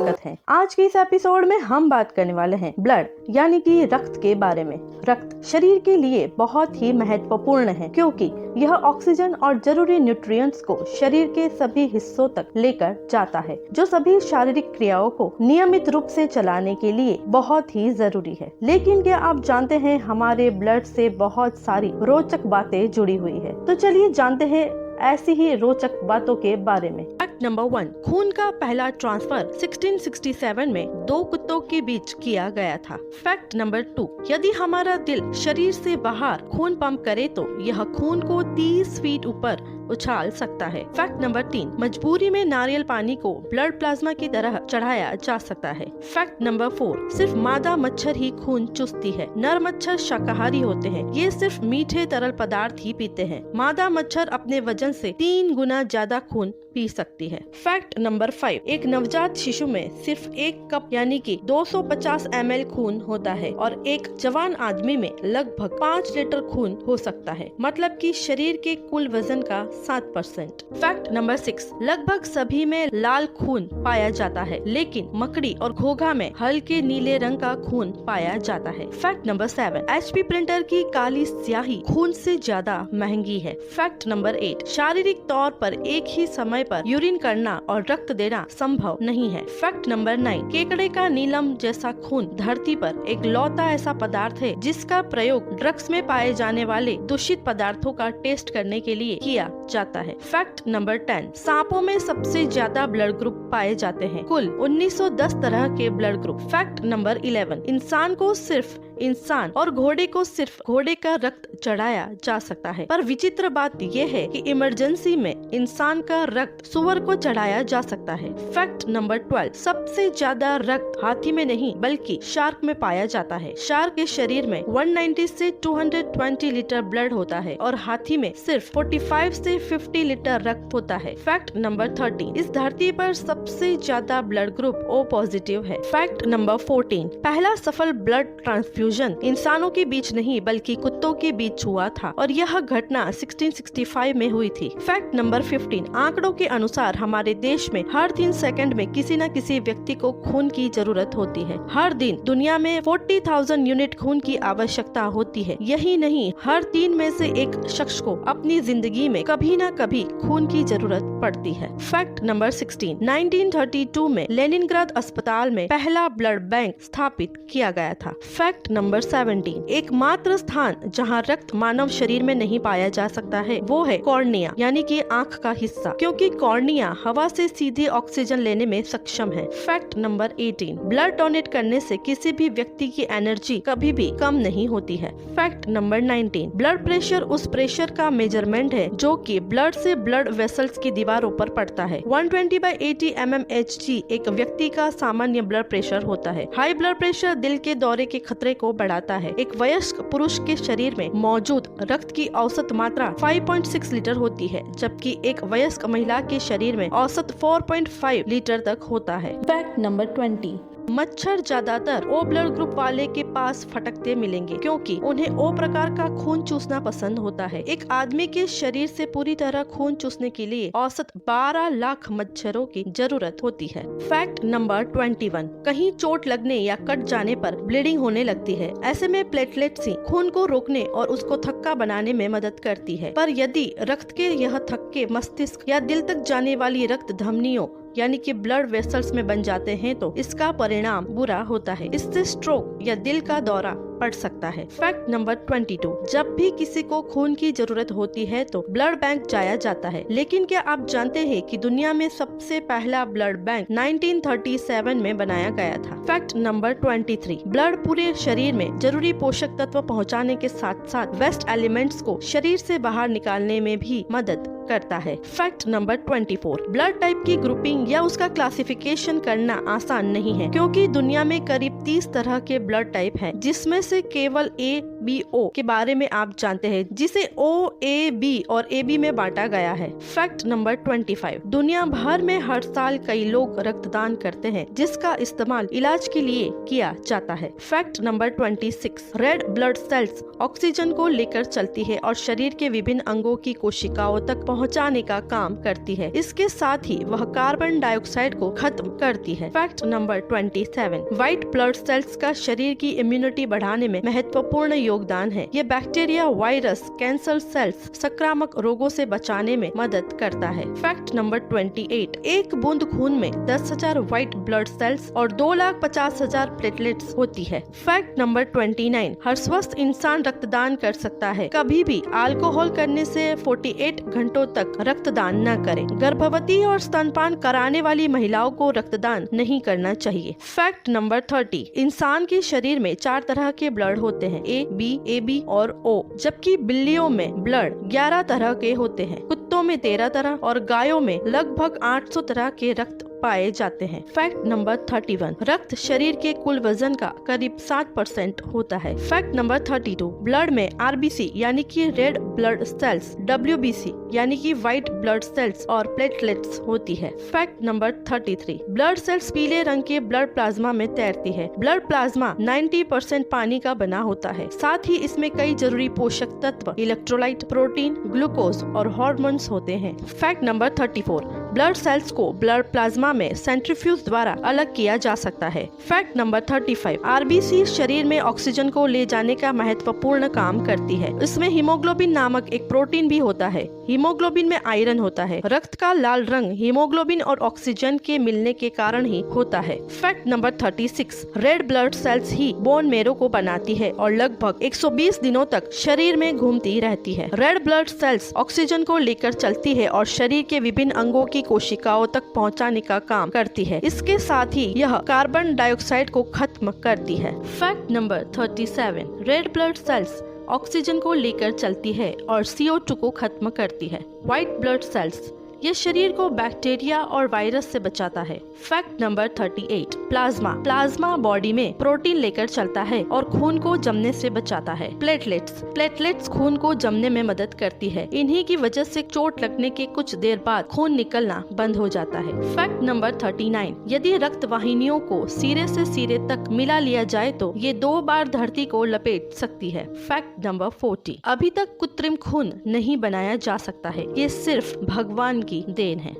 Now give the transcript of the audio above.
स्वागत है। आज के इस एपिसोड में हम बात करने वाले हैं ब्लड यानी कि रक्त के बारे में। रक्त शरीर के लिए बहुत ही महत्वपूर्ण है क्योंकि यह ऑक्सीजन और जरूरी न्यूट्रिएंट्स को शरीर के सभी हिस्सों तक लेकर जाता है, जो सभी शारीरिक क्रियाओं को नियमित रूप से चलाने के लिए बहुत ही जरूरी है। लेकिन क्या आप जानते हैं हमारे ब्लड से बहुत सारी रोचक बातें जुड़ी हुई है। तो चलिए जानते हैं ऐसी ही रोचक बातों के बारे में। फैक्ट नंबर 1, खून का पहला ट्रांसफर 1667 में 2 कुत्तों के बीच किया गया था। फैक्ट नंबर 2, यदि हमारा दिल शरीर से बाहर खून पंप करे तो यह खून को 30 फीट ऊपर उछाल सकता है। फैक्ट नंबर 3, मजबूरी में नारियल पानी को ब्लड प्लाज्मा की तरह चढ़ाया जा सकता है। फैक्ट नंबर 4, सिर्फ मादा मच्छर ही खून चूसती है, नर मच्छर शाकाहारी होते हैं, ये सिर्फ मीठे तरल पदार्थ ही पीते हैं। मादा मच्छर अपने वजन से 3 गुना ज्यादा खून पी सकती है। फैक्ट नंबर 5, एक नवजात शिशु में सिर्फ 1 कप यानी कि 250 ml खून होता है और एक जवान आदमी में लगभग 5 लीटर खून हो सकता है, मतलब कि शरीर के कुल वजन का 7%। फैक्ट नंबर 6, लगभग सभी में लाल खून पाया जाता है, लेकिन मकड़ी और घोंघा में हल्के नीले रंग का खून पाया जाता है। फैक्ट नंबर 7, HP प्रिंटर की काली स्याही खून से ज्यादा महंगी है। फैक्ट नंबर 8, शारीरिक तौर पर एक ही समय पर यूरिन करना और रक्त देना संभव नहीं है। फैक्ट नंबर 9, केकड़े का नीलम जैसा खून धरती पर एक लौता ऐसा पदार्थ है जिसका प्रयोग ड्रग्स में पाए जाने वाले दूषित पदार्थों का टेस्ट करने के लिए किया जाता है। फैक्ट नंबर 10, सांपों में सबसे ज्यादा ब्लड ग्रुप पाए जाते हैं, कुल 1910 तरह के ब्लड ग्रुप। फैक्ट नंबर 11, इंसान को सिर्फ इंसान और घोड़े को सिर्फ घोड़े का रक्त चढ़ाया जा सकता है, पर विचित्र बात यह है कि इमरजेंसी में इंसान का रक्त सुअर को चढ़ाया जा सकता है। फैक्ट नंबर 12, सबसे ज्यादा रक्त हाथी में नहीं बल्कि शार्क में पाया जाता है। शार्क के शरीर में 190 से 220 लीटर ब्लड होता है और हाथी में सिर्फ 45 से 50 लीटर रक्त होता है। फैक्ट नंबर 13, इस धरती पर सबसे ज्यादा ब्लड ग्रुप O पॉजिटिव है। फैक्ट नंबर 14, पहला सफल ब्लड ट्रांसफ्यूजन इंसानों के बीच नहीं बल्कि कुत्तों के बीच हुआ था और यह घटना 1665 में हुई थी। फैक्ट नंबर 15, आंकड़ों के अनुसार हमारे देश में हर 3 सेकंड में किसी न किसी व्यक्ति को खून की जरूरत होती है। हर दिन दुनिया में 40,000 यूनिट खून की आवश्यकता होती है। यही नहीं, हर 3 में से 1 शख्स को अपनी जिंदगी में कभी न कभी खून की जरूरत पड़ती है। फैक्ट नंबर 16, 1932 में लेनिनग्राद अस्पताल में पहला ब्लड बैंक स्थापित किया गया था। फैक्ट नंबर 17, एकमात्र स्थान जहां रक्त मानव शरीर में नहीं पाया जा सकता है वो है कॉर्निया यानी कि आंख का हिस्सा, क्योंकि कॉर्निया हवा से सीधे ऑक्सीजन लेने में सक्षम है। फैक्ट नंबर 18, ब्लड डोनेट करने से किसी भी व्यक्ति की एनर्जी कभी भी कम नहीं होती है। फैक्ट नंबर 19, ब्लड प्रेशर उस प्रेशर का मेजरमेंट है जो कि ब्लड से ब्लड वेसल्स की दीवारों पर पड़ता है। 120/80 mmHg एक व्यक्ति का सामान्य ब्लड प्रेशर होता है। हाई ब्लड प्रेशर दिल के दौरे के खतरे को बढ़ाता है। एक वयस्क पुरुष के शरीर में मौजूद रक्त की औसत मात्रा 5.6 लीटर होती है, जबकि एक वयस्क महिला के शरीर में औसत 4.5 लीटर तक होता है। फैक्ट नंबर 20, मच्छर ज्यादातर O ब्लड ग्रुप वाले के पास फटकते मिलेंगे क्योंकि उन्हें O प्रकार का खून चूसना पसंद होता है। एक आदमी के शरीर से पूरी तरह खून चूसने के लिए औसत 12 लाख मच्छरों की जरूरत होती है। फैक्ट नंबर 21, कहीं चोट लगने या कट जाने पर ब्लीडिंग होने लगती है। ऐसे में प्लेटलेट्स ही खून को रोकने और उसको थक्का बनाने में मदद करती है, पर यदि रक्त के यह थक्के मस्तिष्क या दिल तक जाने वाली रक्त धमनियों यानी कि ब्लड वेसल्स में बन जाते हैं तो इसका परिणाम बुरा होता है। इससे स्ट्रोक या दिल का दौरा पड़ सकता है। फैक्ट नंबर 22, जब भी किसी को खून की जरूरत होती है तो ब्लड बैंक जाया जाता है, लेकिन क्या आप जानते हैं कि दुनिया में सबसे पहला ब्लड बैंक 1937 में बनाया गया था। फैक्ट नंबर 23, ब्लड पूरे शरीर में जरूरी पोषक तत्व पहुंचाने के साथ साथ वेस्ट एलिमेंट्स को शरीर से बाहर निकालने में भी मदद करता है। फैक्ट नंबर 24, ब्लड टाइप की ग्रुपिंग या उसका क्लासिफिकेशन करना आसान नहीं है क्योंकि दुनिया में करीब 30 तरह के ब्लड टाइप हैं, जिसमें से केवल ABO के बारे में आप जानते हैं, जिसे OAB और AB में बांटा गया है। फैक्ट नंबर 25, दुनिया भर में हर साल कई लोग रक्तदान करते हैं जिसका इस्तेमाल इलाज के लिए किया जाता है। Fact number 26, red blood sales oxygen को लेकर चलती है और शरीर के विभिन्न अंगों की कोशिकाओं तक पहुंचाने का काम करती है। इसके साथ ही वह कार्बन डाइऑक्साइड को खत्म करती है। Fact number 27, white blood cells का शरीर की इम्यूनिटी बढ़ाने में महत्वपूर्ण योगदान है। ये बैक्टीरिया, वायरस, कैंसर सेल्स, संक्रामक रोगों से बचाने में मदद करता है। फैक्ट नंबर 28, एक बूंद खून में 10,000 व्हाइट ब्लड सेल्स और 2,50,000 प्लेटलेट्स होती है। फैक्ट नंबर 29, हर स्वस्थ इंसान रक्तदान कर सकता है। कभी भी अल्कोहल करने से 48 घंटों तक रक्तदान न करें। गर्भवती और स्तनपान कराने वाली महिलाओं को रक्तदान नहीं करना चाहिए। फैक्ट नंबर 30, इंसान के शरीर में 4 तरह के ब्लड होते हैं, ए, बी, AB और O, जबकि बिल्लियों में ब्लड 11 तरह के होते हैं, कुत्तों में 13 तरह और गायों में लगभग 800 तरह के रक्त पाए जाते हैं। फैक्ट नंबर 31, रक्त शरीर के कुल वजन का करीब 7% होता है। फैक्ट नंबर 32, ब्लड में RBC यानी कि रेड ब्लड सेल्स, WBC यानी कि व्हाइट ब्लड सेल्स और प्लेटलेट्स होती है। फैक्ट नंबर 33, ब्लड सेल्स पीले रंग के ब्लड प्लाज्मा में तैरती है। ब्लड प्लाज्मा 90% पानी का बना होता है। साथ ही इसमें कई जरूरी पोषक तत्व, इलेक्ट्रोलाइट, प्रोटीन, ग्लूकोज और हार्मोन्स होते हैं। फैक्ट नंबर 34, ब्लड सेल्स को ब्लड प्लाज्मा में सेंट्रीफ्यूज द्वारा अलग किया जा सकता है। फैक्ट नंबर 35, RBC शरीर में ऑक्सीजन को ले जाने का महत्वपूर्ण काम करती है। इसमें हीमोग्लोबिन नामक एक प्रोटीन भी होता है। हीमोग्लोबिन में आयरन होता है। रक्त का लाल रंग हीमोग्लोबिन और ऑक्सीजन के मिलने के कारण ही होता है। Fact number 36, red blood cells ही बोन मेरो को बनाती है और लगभग 120 दिनों तक शरीर में घूमती रहती है। रेड ब्लड सेल्स ऑक्सीजन को लेकर चलती है और शरीर के विभिन्न अंगों की कोशिकाओं तक पहुंचाने का काम करती है। इसके साथ ही यह कार्बन डाइऑक्साइड को खत्म करती है। Fact number 37, red blood sales oxygen को लेकर चलती है और CO2 को खत्म करती है। व्हाइट ब्लड सेल्स ये शरीर को बैक्टीरिया और वायरस से बचाता है। फैक्ट नंबर 38, प्लाज्मा बॉडी में प्रोटीन लेकर चलता है और खून को जमने से बचाता है। प्लेटलेट्स खून को जमने में मदद करती है। इन्हीं की वजह से चोट लगने के कुछ देर बाद खून निकलना बंद हो जाता है। फैक्ट नंबर 39, यदि रक्त वाहिनियों को सिरे से सिरे तक मिला लिया जाए तो ये 2 बार धरती को लपेट सकती है। फैक्ट नंबर 40, अभी तक कृत्रिम खून नहीं बनाया जा सकता है। ये सिर्फ भगवान की देन है।